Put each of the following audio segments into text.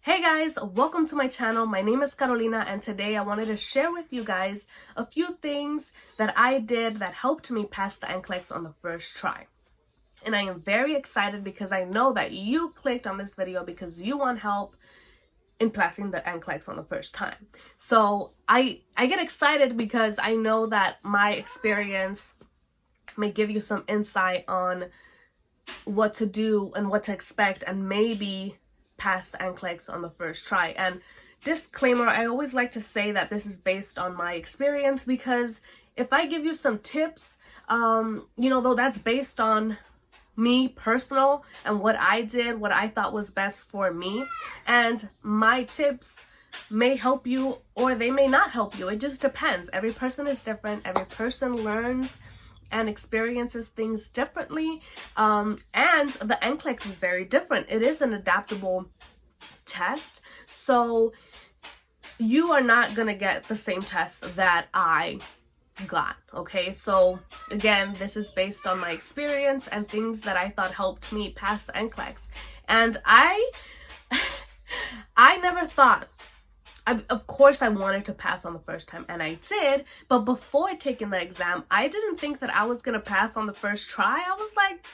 Hey guys, welcome to my channel. My name is Carolina and today I wanted to share with you guys a few things that I did that helped me pass the NCLEX on the first try. And I am very excited because I know that you clicked on this video because you want help in passing the NCLEX on the first time. So I get excited because I know that my experience may give you some insight on what to do and what to expect and maybe pass the NCLEX on the first try. And disclaimer, I always like to say that this is based on my experience, because if I give you some tips, though that's based on me personal and what I did, what I thought was best for me, and my tips may help you or they may not help you. It just depends. Every person is different. Every person learns and experiences things differently, and the NCLEX is very different. It is an adaptable test, so you are not gonna get the same test that I got. Okay, so again, this is based on my experience and things that I thought helped me pass the NCLEX. And I never thought, of course I wanted to pass on the first time, and I did, but before taking the exam, I didn't think that I was gonna pass on the first try. I was like,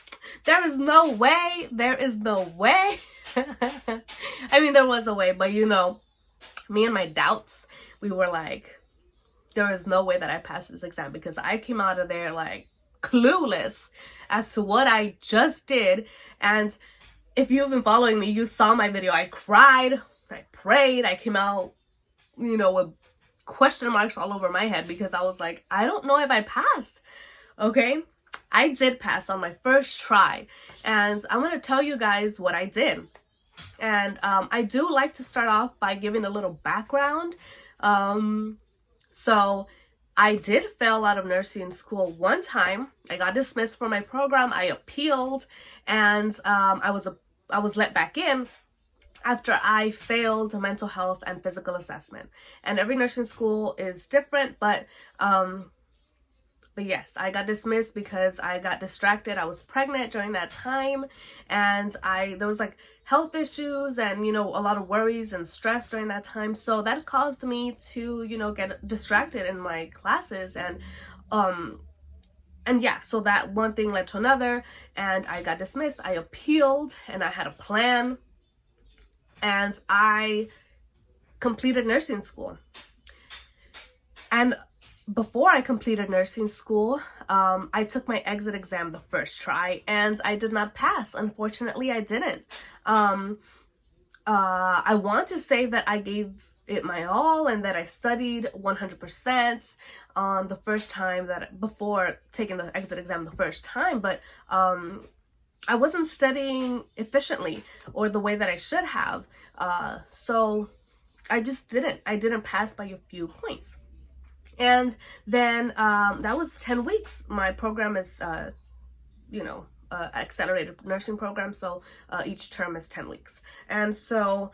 there is no way, there is no way. I mean, there was a way, but me and my doubts, we were like, there is no way that I passed this exam, because I came out of there like clueless as to what I just did. And if you've been following me, you saw my video. I cried, I prayed, I came out with question marks all over my head because I was like, I don't know if I passed. Okay, I did pass on my first try, and I'm gonna tell you guys what I did. And I do like to start off by giving a little background. So I did fail out of nursing school one time. I got dismissed from my program. I appealed, and I was let back in after I failed mental health and physical assessment. And every nursing school is different, but yes, I got dismissed because I got distracted. I was pregnant during that time, and there was like health issues and a lot of worries and stress during that time. So that caused me to get distracted in my classes, and yeah, so that one thing led to another, and I got dismissed. I appealed, and I had a plan, and I completed nursing school. And before I completed nursing school, I took my exit exam the first try, and I did not pass. Unfortunately, I didn't. I want to say that I gave it my all and that I studied 100% on the first time, before taking the exit exam the first time, but I wasn't studying efficiently or the way that I should have. So I just didn't. I didn't pass by a few points. And then that was 10 weeks. My program is, accelerated nursing program. So each term is 10 weeks. And so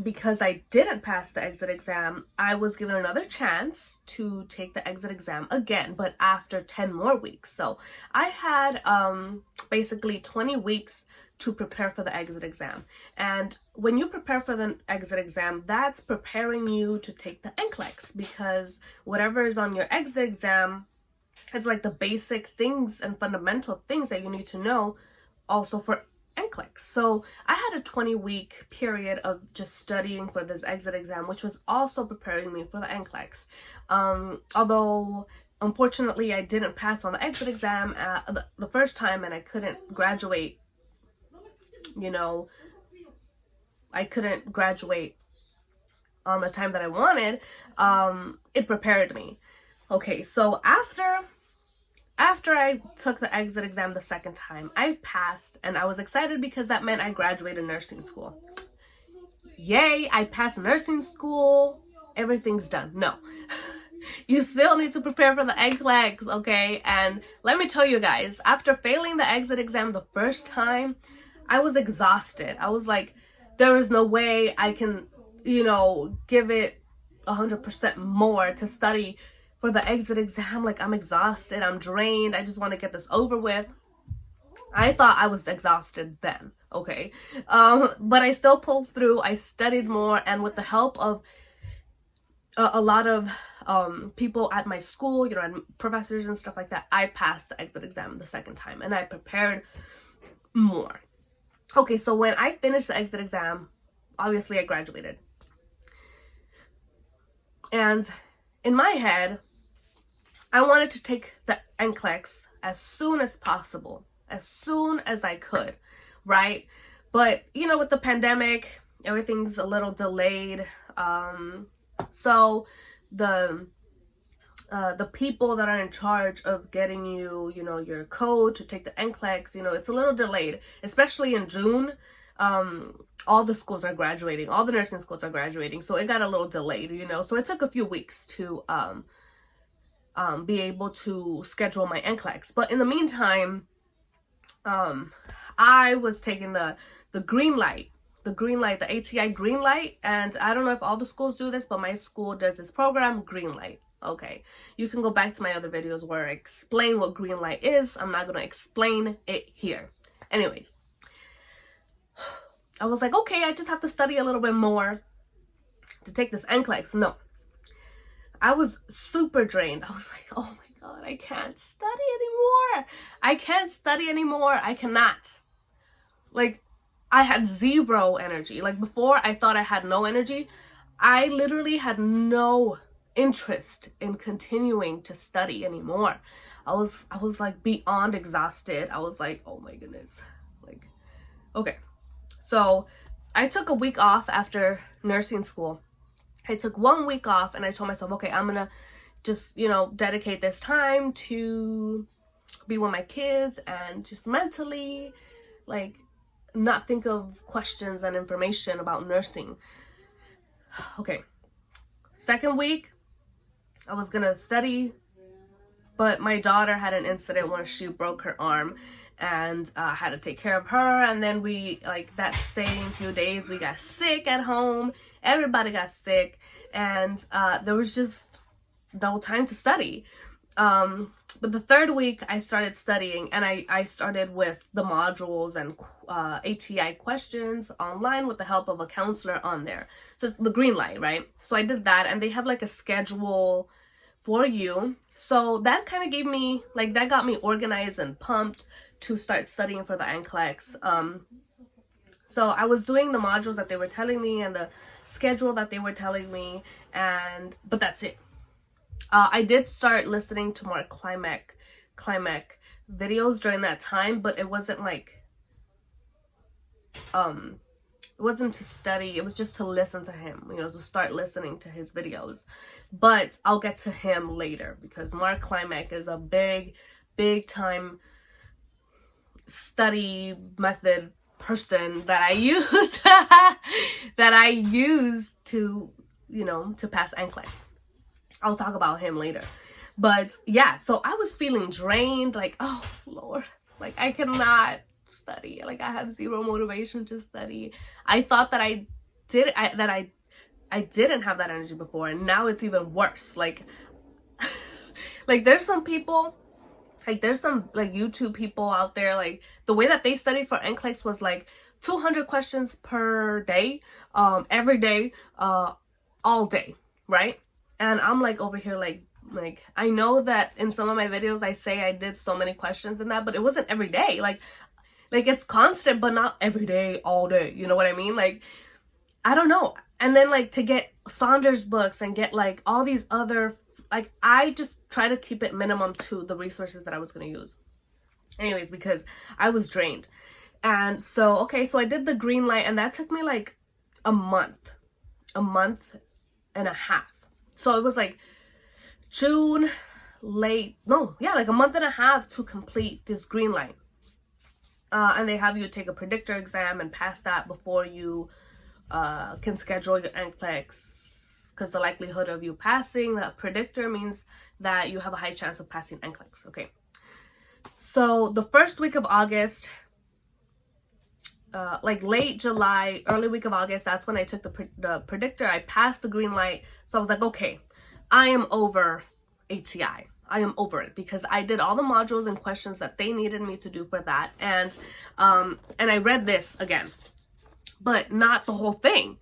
because I didn't pass the exit exam, I was given another chance to take the exit exam again, but after 10 more weeks. So I had basically 20 weeks to prepare for the exit exam. And when you prepare for the exit exam, that's preparing you to take the NCLEX, because whatever is on your exit exam, it's like the basic things and fundamental things that you need to know also for NCLEX. So I had a 20-week period of just studying for this exit exam, which was also preparing me for the NCLEX. Although unfortunately I didn't pass on the exit exam the first time, and I couldn't graduate. I couldn't graduate on the time that I wanted. It prepared me. Okay, so after I took the exit exam the second time, I passed, and I was excited because that meant I graduated nursing school. Yay, I passed nursing school. Everything's done. No. You still need to prepare for the NCLEX, okay? And let me tell you guys, after failing the exit exam the first time, I was exhausted. I was like, there is no way I can, give it 100% more to study for the exit exam. Like, I'm exhausted, I'm drained, I just want to get this over with. I thought I was exhausted then, okay? But I still pulled through. I studied more, and with the help of a lot of people at my school, you know, and professors and stuff like that, I passed the exit exam the second time, and I prepared more. Okay, so when I finished the exit exam, obviously I graduated. And in my head, I wanted to take the NCLEX as soon as possible, as soon as I could, right? But, you know, with the pandemic, everything's a little delayed. So the people that are in charge of getting you, you know, your code to take the NCLEX, you know, it's a little delayed, especially in June. All the schools are graduating, all the nursing schools are graduating, so it got a little delayed, you know, so it took a few weeks to be able to schedule my NCLEX. But in the meantime, I was taking the green light, the ATI green light, and I don't know if all the schools do this, but my school does this program, green light. Okay, you can go back to my other videos where I explain what green light is. I'm not going to explain it here. Anyways, I was like, okay, I just have to study a little bit more to take this NCLEX. No, I was super drained. I was like, oh my God, I can't study anymore. I can't study anymore. I cannot. Like, I had zero energy. Like, before I thought I had no energy. I literally had no interest in continuing to study anymore. I was like beyond exhausted. I was like, oh my goodness. Like, okay. So I took a week off after nursing school. I took 1 week off, and I told myself, okay, I'm gonna just, you know, dedicate this time to be with my kids and just mentally, like, not think of questions and information about nursing. Okay. Second week, I was gonna study, but my daughter had an incident where she broke her arm, and I had to take care of her. And then we, like, that same few days, we got sick at home. Everybody got sick, and there was just no time to study. But the third week I started studying, and I started with the modules and ATI questions online with the help of a counselor on there. So it's the green light, right? So I did that, and they have like a schedule for you. So that kind of gave me, like, that got me organized and pumped to start studying for the NCLEX. So I was doing the modules that they were telling me and the schedule that they were telling me, but that's it. I did start listening to more Klimek videos during that time, but it wasn't like, it wasn't to study, it was just to listen to him, you know, to start listening to his videos. But I'll get to him later, because Mark Klimek is a big time study method person that I use to, you know, to pass NCLEX. I'll talk about him later. But yeah, so I was feeling drained, like, oh Lord, like, I cannot study, like, I have zero motivation to study. I thought that I didn't have that energy before, and now it's even worse. Like like, there's some people, like, there's some, like, YouTube people out there, like, the way that they studied for NCLEX was like 200 questions per day, every day, all day, right? And I'm like over here, like I know that in some of my videos I say I did so many questions and that, but it wasn't every day. Like it's constant, but not every day, all day. You know what I mean? Like, I don't know. And then, like, to get Saunders books and get, like, all these other, like, I just try to keep it minimum to the resources that I was going to use. Anyways, because I was drained. And so, okay, so I did the green light, and that took me like a month and a half. So it was like June, like a month and a half to complete this green light. And they have you take a predictor exam and pass that before you can schedule your NCLEX, because the likelihood of you passing the predictor means that you have a high chance of passing NCLEX. Okay, so the first week of August, like late July, early week of August, that's when I took the predictor. I passed the green light, so I was like, okay, I am over ATI. over it, because I did all the modules and questions that they needed me to do for that. And I read this again, but not the whole thing.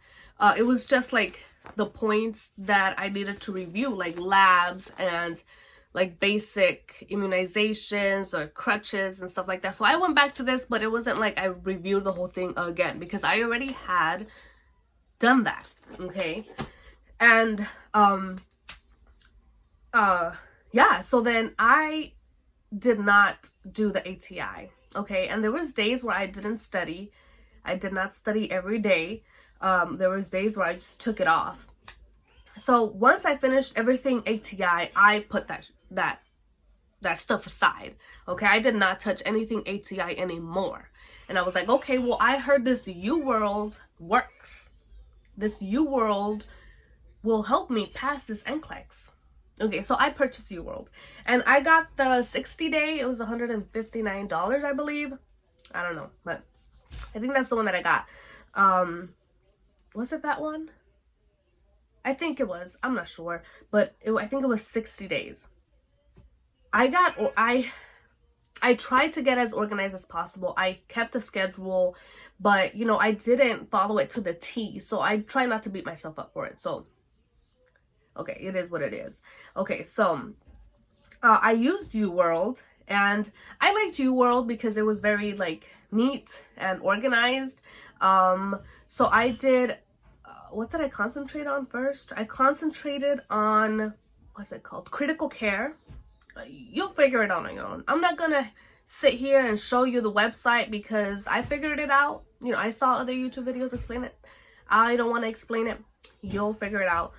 It was just like the points that I needed to review, like labs and like basic immunizations or crutches and stuff like that. So I went back to this, but it wasn't like I reviewed the whole thing again, because I already had done that. Okay. And yeah, so then I did not do the ATI. Okay. And there was days where I didn't study. I did not study every day. There was days where I just took it off. So once I finished everything ATI, I put that stuff aside. Okay, I did not touch anything ATI anymore. And I was like, okay, well, I heard this UWorld works. This UWorld will help me pass this NCLEX. Okay, so I purchased UWorld, and I got the 60-day. It was $159, I believe. I don't know, but I think that's the one that I got. Was it that one? I think it was. I'm not sure, but I think it was 60 days. I tried to get as organized as possible. I kept a schedule, but you know, I didn't follow it to the T. So I try not to beat myself up for it. So, okay, it is what it is. Okay, so I used UWorld, and I liked UWorld because it was very like neat and organized. So I did, what did I concentrate on first? I concentrated on, what's it called? Critical care. You'll figure it out on your own. I'm not gonna sit here and show you the website because I figured it out. You know, I saw other YouTube videos explain it. I don't want to explain it. You'll figure it out.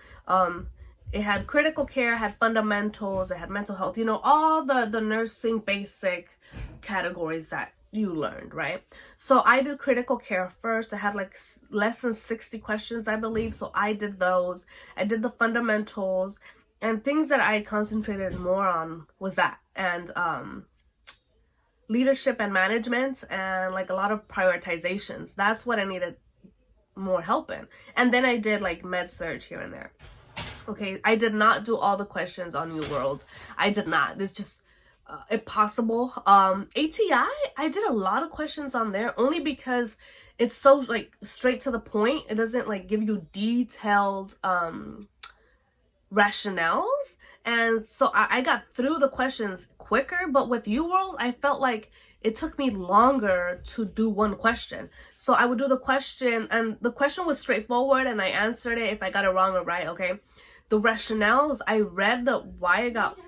It had critical care, had fundamentals, it had mental health, you know, all the nursing basic categories that you learned, right? So I did critical care first. I had like less than 60 questions, I believe. So I did those. I did the fundamentals, and things that I concentrated more on was that, and leadership and management, and like a lot of prioritizations. That's what I needed more help in. And then I did like med surg here and there. Okay, I did not do all the questions on UWorld. I did not. It's just impossible. ATI, I did a lot of questions on there only because it's so like straight to the point. It doesn't like give you detailed rationales, and so I got through the questions quicker. But with UWorld, I felt like it took me longer to do one question. So I would do the question, and the question was straightforward, and I answered it if I got it wrong or right. Okay, the rationales, I read the why I got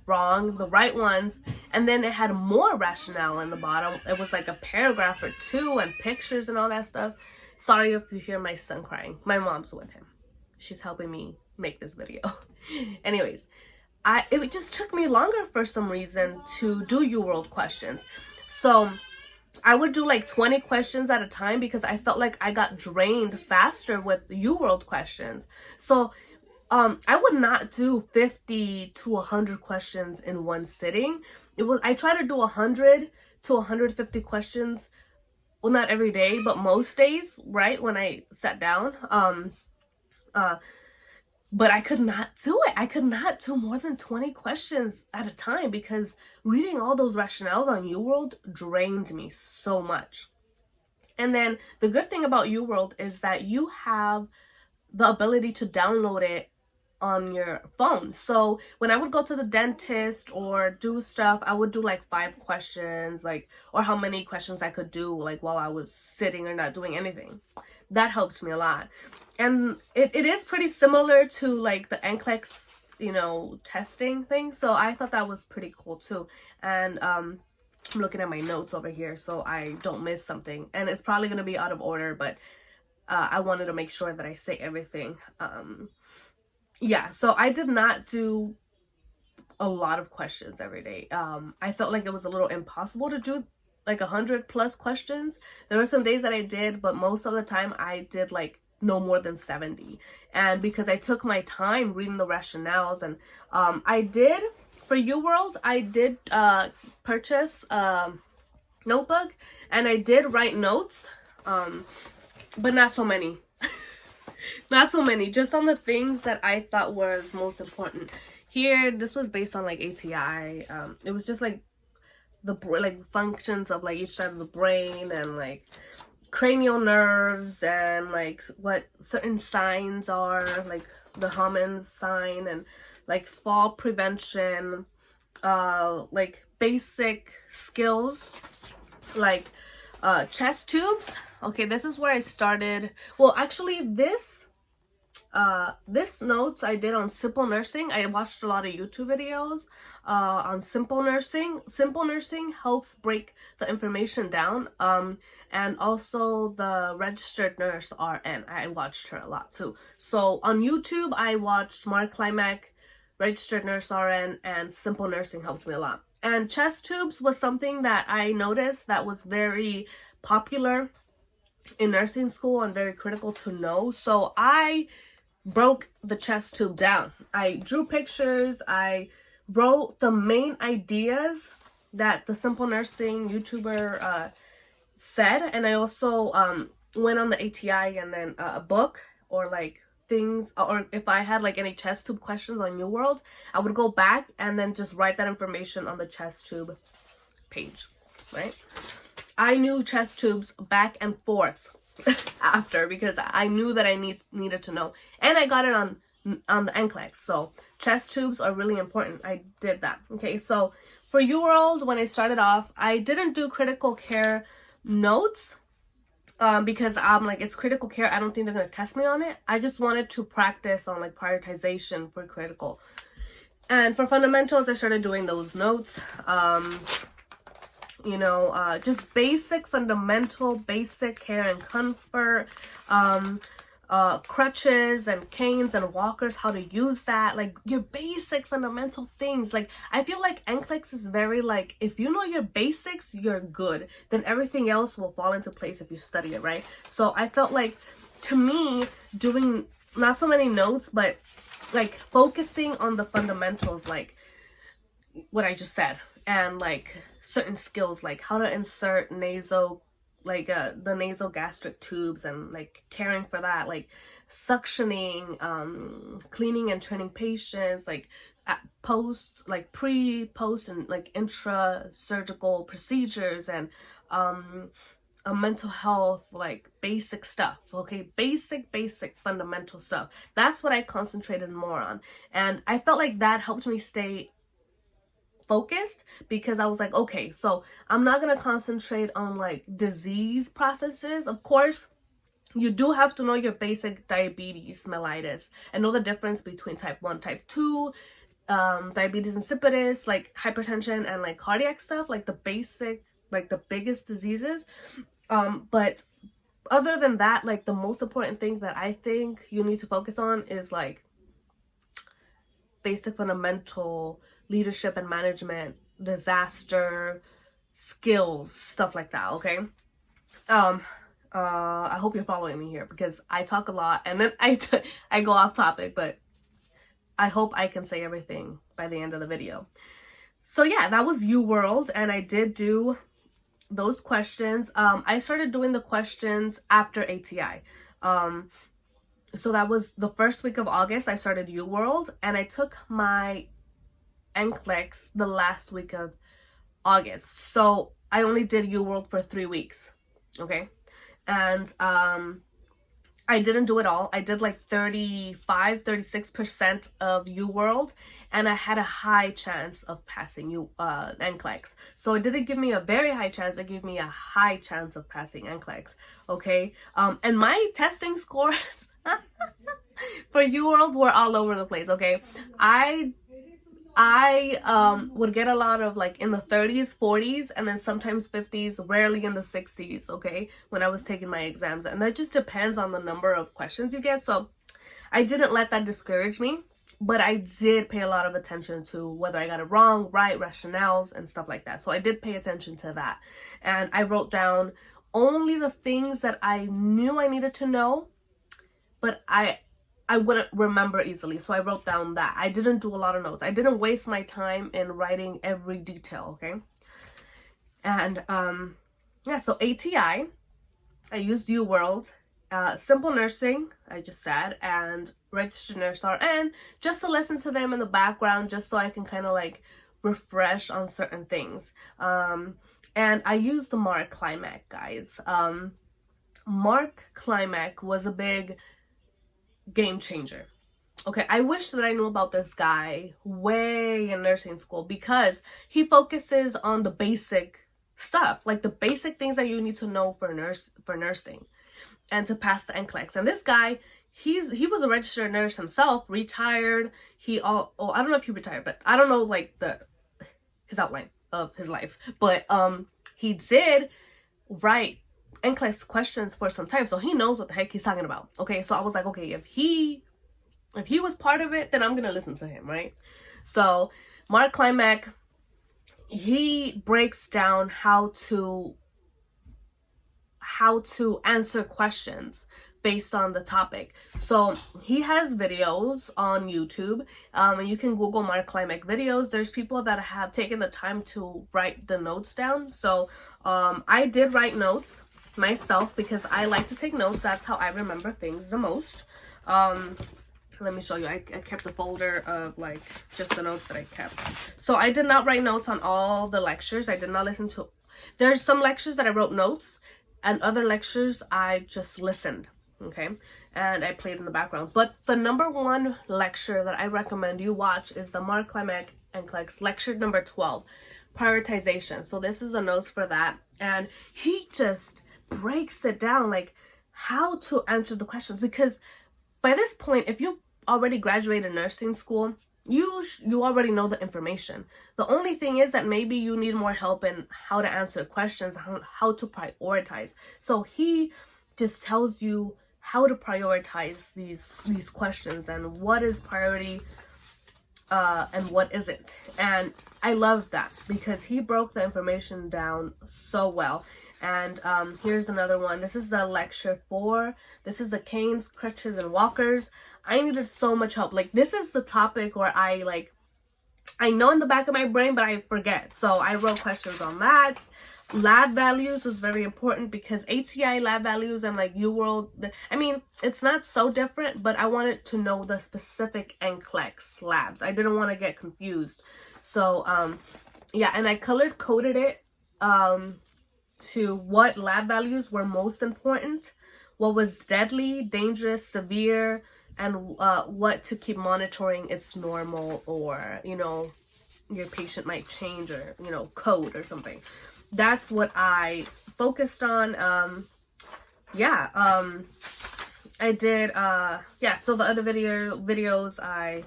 wrong, the right ones, and then it had more rationale in the bottom. It was like a paragraph or two and pictures and all that stuff. Sorry if you hear my son crying. My mom's with him. She's helping me make this video. Anyways, it just took me longer for some reason to do UWorld questions. So I would do like 20 questions at a time because I felt like I got drained faster with UWorld questions. So I would not do 50 to 100 questions in one sitting. I try to do 100 to 150 questions. Well, not every day, but most days, right? When I sat down. But I could not do it. I could not do more than 20 questions at a time because reading all those rationales on UWorld drained me so much. And then the good thing about UWorld is that you have the ability to download it on your phone. So when I would go to the dentist or do stuff, I would do like 5 questions, like, or how many questions I could do like while I was sitting or not doing anything. That helped me a lot. And it is pretty similar to like the NCLEX, you know, testing thing. So I thought that was pretty cool too. And I'm looking at my notes over here so I don't miss something. And it's probably going to be out of order, but I wanted to make sure that I say everything. Yeah, so I did not do a lot of questions every day. I felt like it was a little impossible to do like 100+ questions. There were some days that I did, but most of the time I did like no more than 70. And because I took my time reading the rationales, and I did, for UWorld, I did purchase a notebook, and I did write notes, but not so many. Not so many, just on the things that I thought was most important. Here, this was based on like ATI. It was just like the functions of like each side of the brain, and like cranial nerves, and like what certain signs are, like the Hammond sign, and like fall prevention, like basic skills, like chest tubes. Okay, this is where I started. Well, actually, this notes I did on simple nursing. I watched a lot of YouTube videos on simple nursing. Simple nursing helps break the information down. And also the registered nurse RN. I watched her a lot too. So on YouTube, I watched Klimek, registered nurse RN, and simple nursing helped me a lot. And chest tubes was something that I noticed that was very popular in nursing school and very critical to know. So I broke the chest tube down. I drew pictures. I wrote the main ideas that the simple nursing YouTuber said, and I also went on the ATI and then a book, or like things, or if I had like any chest tube questions on UWorld, I would go back and then just write that information on the chest tube page, right? I knew chest tubes back and forth after, because I knew that I needed to know, and I got it on the NCLEX. So chest tubes are really important. I did that. Okay, so for UWorld, when I started off, I didn't do critical care notes because I'm like, it's critical care. I don't think they're gonna test me on it. I just wanted to practice on like prioritization for critical. And for fundamentals, I started doing those notes. You know, just basic fundamental, basic care and comfort, crutches and canes and walkers, how to use that, like your basic fundamental things. Like I feel like NCLEX is very like, if you know your basics, you're good, then everything else will fall into place if you study it, right? So I felt like, to me, doing not so many notes, but like focusing on the fundamentals, like what I just said, and like certain skills, like how to insert nasal, like the nasal gastric tubes, and like caring for that, like suctioning, cleaning and training patients, like at post, like pre, post, and like intra-surgical procedures, and a mental health, like basic stuff. Okay, basic fundamental stuff. That's what I concentrated more on, and I felt like that helped me stay focused, because I was like, okay, so I'm not gonna concentrate on like disease processes. Of course, you do have to know your basic diabetes mellitus and know the difference between type 1, type 2, diabetes insipidus, like hypertension, and like cardiac stuff, like the basic, like the biggest diseases. But other than that, like the most important thing that I think you need to focus on is like basic fundamental leadership and management, disaster skills, stuff like that. Okay, I hope you're following me here, because I talk a lot and then I go off topic, but I hope I can say everything by the end of the video. So yeah, that was UWorld, and I did do those questions. I started doing the questions after ATI. So that was the first week of August. I started UWorld, and I took my NCLEX the last week of August. So I only did UWorld for 3 weeks. Okay, and I didn't do it all. I did like 36% of UWorld, and I had a high chance of passing NCLEX. So it didn't give me a very high chance, it gave me a high chance of passing NCLEX. Okay, and my testing scores for UWorld were all over the place. Okay, I would get a lot of like in the 30s, 40s, and then sometimes 50s, rarely in the 60s, okay, when I was taking my exams. And that just depends on the number of questions you get. So I didn't let that discourage me, but I did pay a lot of attention to whether I got it wrong, right, rationales, and stuff like that. So I did pay attention to that. And I wrote down only the things that I knew I needed to know, but I wouldn't remember easily. So I wrote down that. I didn't do a lot of notes. I didn't waste my time in writing every detail, okay? And yeah, so ATI, I used UWorld, simple nursing, I just said, and registered nurse RN, just to listen to them in the background, just so I can kind of like refresh on certain things. And I used the Mark Klimek, guys. Mark Klimek was a big game changer. Okay, I wish that I knew about this guy way in nursing school, because he focuses on the basic stuff, like the basic things that you need to know for nursing and to pass the NCLEX. And this guy, he was a registered nurse himself, retired. I don't know if he retired, but I don't know like his outline of his life. But he did write NCLEX questions for some time, so he knows what the heck he's talking about. Okay, so I was like, okay, if he was part of it, then I'm gonna listen to him, right? So Mark Klimek, he breaks down how to answer questions based on the topic. So he has videos on YouTube, and you can Google Mark Klimek videos. There's people that have taken the time to write the notes down. So I did write notes myself, because I like to take notes. That's how I remember things the most. Let me show you. I kept a folder of like just the notes that I kept. So I did not write notes on all the lectures. I did not listen to. There's some lectures that I wrote notes, and other lectures I just listened. Okay, and I played in the background. But the number one lecture that I recommend you watch is the Mark Klimek NCLEX lecture number 12, prioritization. So this is the notes for that, and he just breaks it down like how to answer the questions, because by this point, if you already graduated nursing school, you already know the information. The only thing is that maybe you need more help in how to answer questions, how to prioritize. So he just tells you how to prioritize these questions and what is priority and what isn't. And I love that, because he broke the information down so well. And here's another one. This is the lecture 4. This is the canes, crutches, and walkers. I needed so much help. Like, this is the topic where I know in the back of my brain, but I forget. So I wrote questions on that. Lab values was very important, because ATI lab values and like UWorld, I mean, it's not so different, but I wanted to know the specific NCLEX labs. I didn't want to get confused. So yeah, and I color coded it to what lab values were most important, what was deadly, dangerous, severe, and what to keep monitoring it's normal, or, you know, your patient might change, or, you know, code or something. That's what I focused on. I did, so the other videos I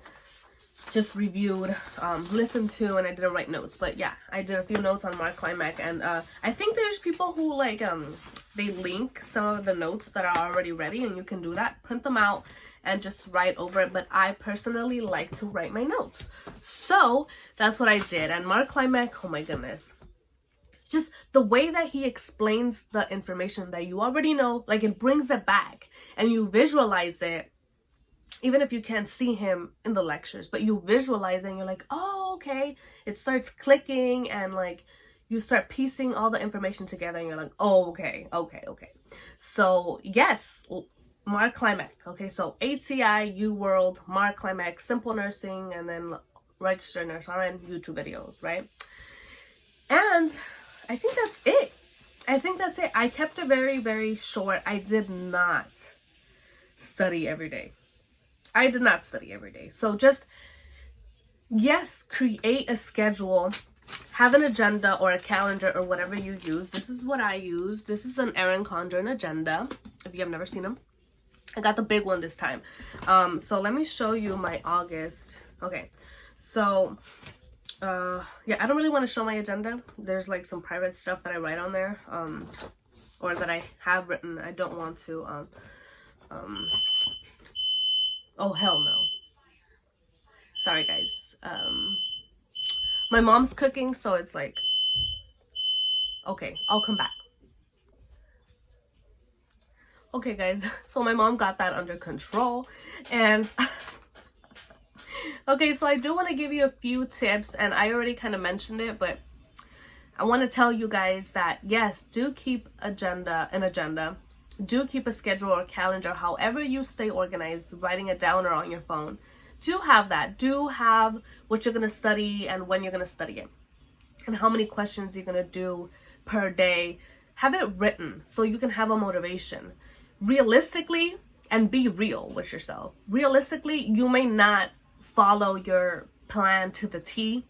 just reviewed, listened to, and I didn't write notes. But yeah, I did a few notes on Mark Klimek, and I think there's people who like they link some of the notes that are already ready, and you can do that, print them out and just write over it. But I personally like to write my notes, so that's what I did. And Mark Klimek, oh my goodness, just the way that he explains the information that you already know, like it brings it back and you visualize it. Even if you can't see him in the lectures, but you visualize it and you're like, oh, okay. It starts clicking, and like you start piecing all the information together, and you're like, oh, okay. So yes, Mark Klimek. Okay, so ATI, UWorld, Mark Klimek, simple nursing, and then registered nurse RN YouTube videos, right? And I think that's it. I kept it very, very short. I did not study every day. So just, yes, create a schedule, have an agenda or a calendar or whatever you use. This is what I use. This is an Erin Condren agenda, if you have never seen them. I got the big one this time. So let me show you my August. Okay, so yeah, I don't really want to show my agenda. There's like some private stuff that I write on there, or that I have written. I don't want to oh, hell no. Sorry, guys. My mom's cooking, so it's like, okay, I'll come back. Okay, guys, so my mom got that under control, and okay, so I do want to give you a few tips, and I already kind of mentioned it, but I want to tell you guys that, yes, do keep an agenda. Do keep a schedule or calendar, however you stay organized, writing it down or on your phone. Do have that. Do have what you're going to study and when you're going to study it, and how many questions you're going to do per day. Have it written so you can have a motivation. Realistically, and be real with yourself. Realistically, you may not follow your plan to the T.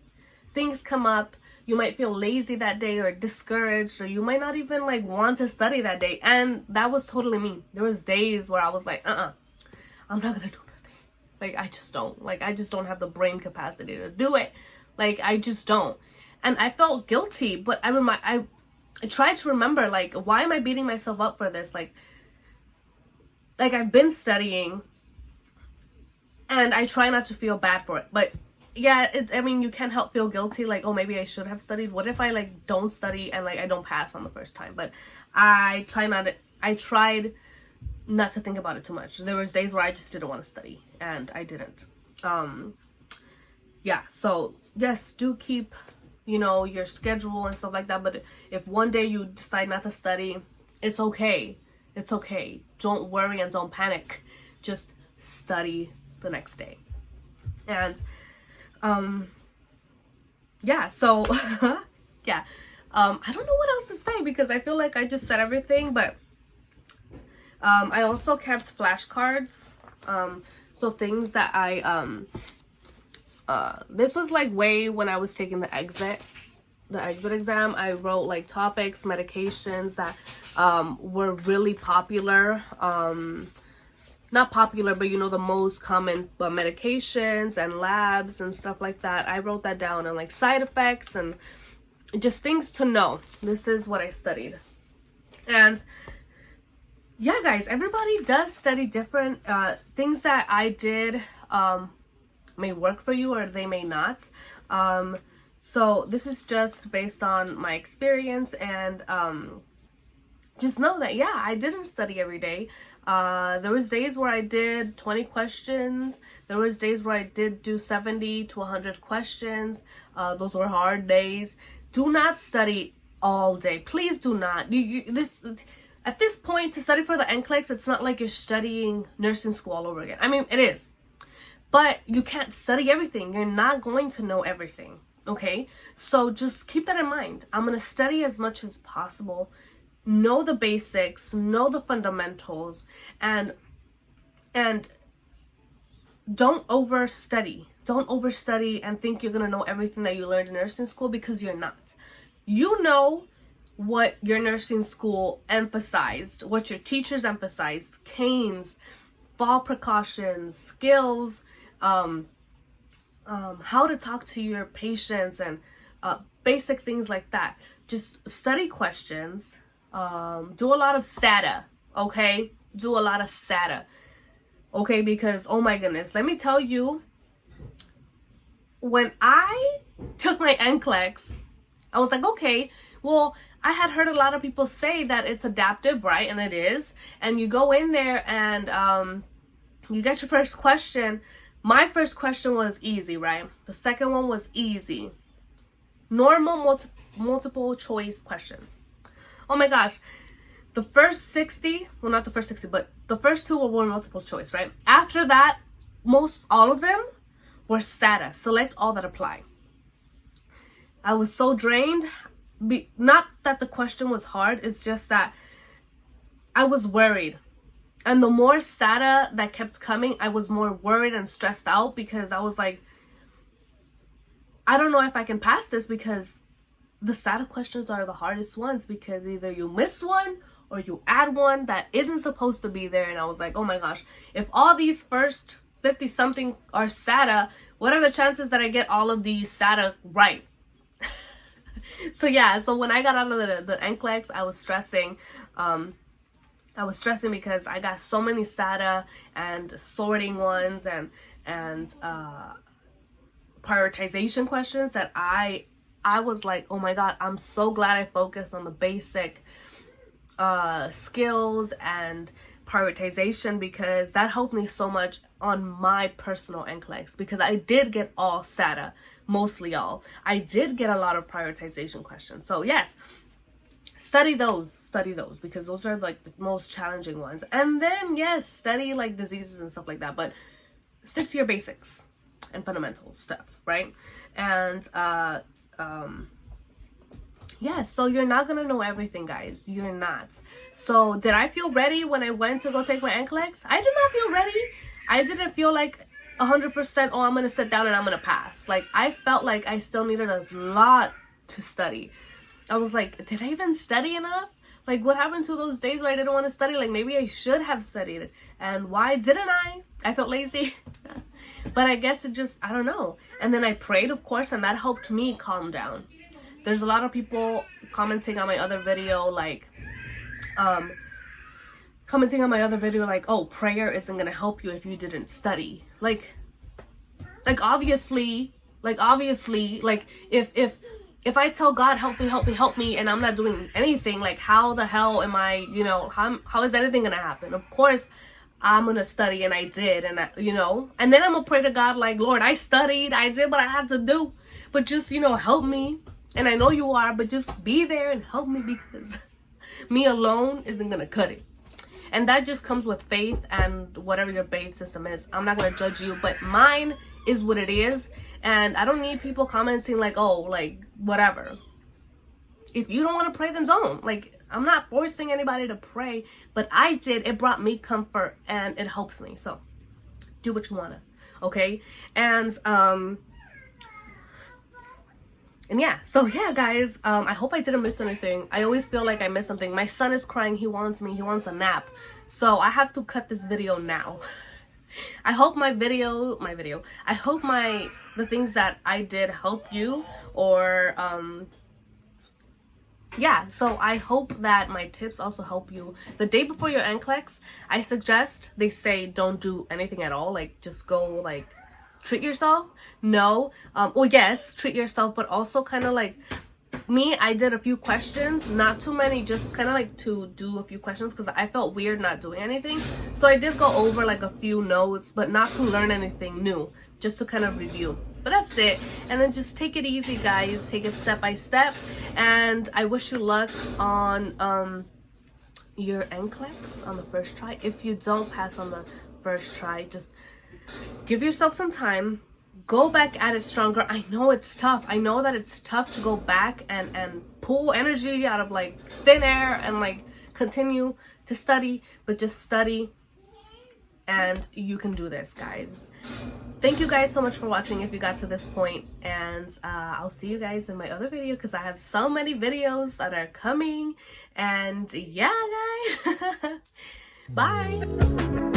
Things come up. You might feel lazy that day or discouraged, or you might not even like want to study that day. And that was totally me. There was days where I was like, I'm not gonna do nothing. Like, I just don't. Like, I just don't have the brain capacity to do it. Like, I just don't. And I felt guilty, but I tried to remember, like, why am I beating myself up for this? Like I've been studying, and I try not to feel bad for it. But yeah, I mean, you can't help feel guilty, like, oh, maybe I should have studied. What if I like don't study and like I don't pass on the first time? But I tried not to think about it too much. There was days where I just didn't want to study, and I didn't. Yeah, so yes, do keep, you know, your schedule and stuff like that. But if one day you decide not to study, it's okay. It's okay. Don't worry and don't panic. Just study the next day. And yeah, so yeah, I don't know what else to say, because I feel like I just said everything. But I also kept flashcards, so things that I this was like way when I was taking the exit exam. I wrote like topics, medications that were really popular, not popular, but you know, the most common medications and labs and stuff like that. I wrote that down, and like side effects and just things to know. This is what I studied. And yeah, guys, everybody does study different things. That I did may work for you, or they may not. So this is just based on my experience, and just know that, yeah, I didn't study every day. There was days where I did 20 questions. There was days where I did do 70 to 100 questions. Those were hard days. Do not study all day. Please do not. At this point, to study for the NCLEX, it's not like you're studying nursing school all over again. I mean, it is. But you can't study everything. You're not going to know everything. Okay? So just keep that in mind. I'm going to study as much as possible. Know the basics, know the fundamentals, and don't overstudy. Don't overstudy and think you're going to know everything that you learned in nursing school, because you're not. You know what your nursing school emphasized, what your teachers emphasized: canes, fall precautions, skills, how to talk to your patients, and basic things like that. Just study questions. Do a lot of SATA, okay? Do a lot of SATA, okay? Because, oh my goodness, let me tell you, when I took my NCLEX, I was like, okay, well, I had heard a lot of people say that it's adaptive, right? And it is. And you go in there and you get your first question. My first question was easy, right? The second one was easy. Normal multiple choice questions. Oh my gosh, the first 60, well, not the first 60, but the first two were multiple choice, right? After that, all of them were SATA, select all that apply. I was so drained. Not that the question was hard, it's just that I was worried. And the more SATA that kept coming, I was more worried and stressed out, because I was like, I don't know if I can pass this, because the SATA questions are the hardest ones, because either you miss one or you add one that isn't supposed to be there. And I was like, oh my gosh, if all these first 50 something are SATA, what are the chances that I get all of these SATA right? So yeah, so when I got out of the NCLEX, I was stressing. I was stressing because I got so many SATA and sorting ones and prioritization questions that I was like, oh my god, I'm so glad I focused on the basic skills and prioritization, because that helped me so much on my personal NCLEX, because I did get all SATA, mostly all. I did get a lot of prioritization questions. So yes, study those. study those because those are like the most challenging ones. And then yes, study like diseases and stuff like that, but stick to your basics and fundamental stuff, right? And yeah, so you're not gonna know everything, guys. You're not. So did I feel ready when I went to go take my NCLEX? I did not feel ready. I didn't feel like 100%, oh, I'm gonna sit down and I'm gonna pass. Like, I felt like I still needed a lot to study. I was like, did I even study enough? Like, what happened to those days where I didn't want to study? Like, maybe I should have studied. And why didn't I? I felt lazy. But I guess it just, I don't know. And then I prayed, of course, and that helped me calm down. There's a lot of people commenting on my other video, like, oh, prayer isn't gonna help you if you didn't study. Like obviously, like, if I tell God, help me, and I'm not doing anything, like, how the hell am I, you know, how is anything gonna happen? Of course, I'm gonna study, and I did, and you know, and then I'm gonna pray to God, like, Lord, I studied, I did what I had to do, but just, you know, help me. And I know you are, but just be there and help me, because me alone isn't gonna cut it. And that just comes with faith and whatever your faith system is. I'm not gonna judge you, but mine is what it is. And I don't need people commenting like, oh, like, whatever. If you don't want to pray, then don't. Like, I'm not forcing anybody to pray, but I did. It brought me comfort and it helps me. So do what you wanna, okay? And yeah, so yeah, guys, I hope I didn't miss anything. I always feel like I missed something. My son is crying. He wants me. He wants a nap. So I have to cut this video now. I hope I hope the things that I did help you, or yeah, so I hope that my tips also help you. The day before your NCLEX, I suggest, they say don't do anything at all, like, just go, like, treat yourself. No, well, yes, treat yourself, but also kind of like me, I did a few questions, not too many, just kind of like to do a few questions because I felt weird not doing anything. So I did go over like a few notes, but not to learn anything new, just to kind of review. But that's it. And then just take it easy, guys. Take it step by step. And I wish you luck on your NCLEX on the first try. If you don't pass on the first try, just give yourself some time. Go back at it stronger. I know it's tough. I know that it's tough to go back and pull energy out of like thin air and like continue to study, but just study and you can do this, guys. Thank you guys so much for watching if you got to this point, and I'll see you guys in my other video because I have so many videos that are coming. And yeah, guys. Bye.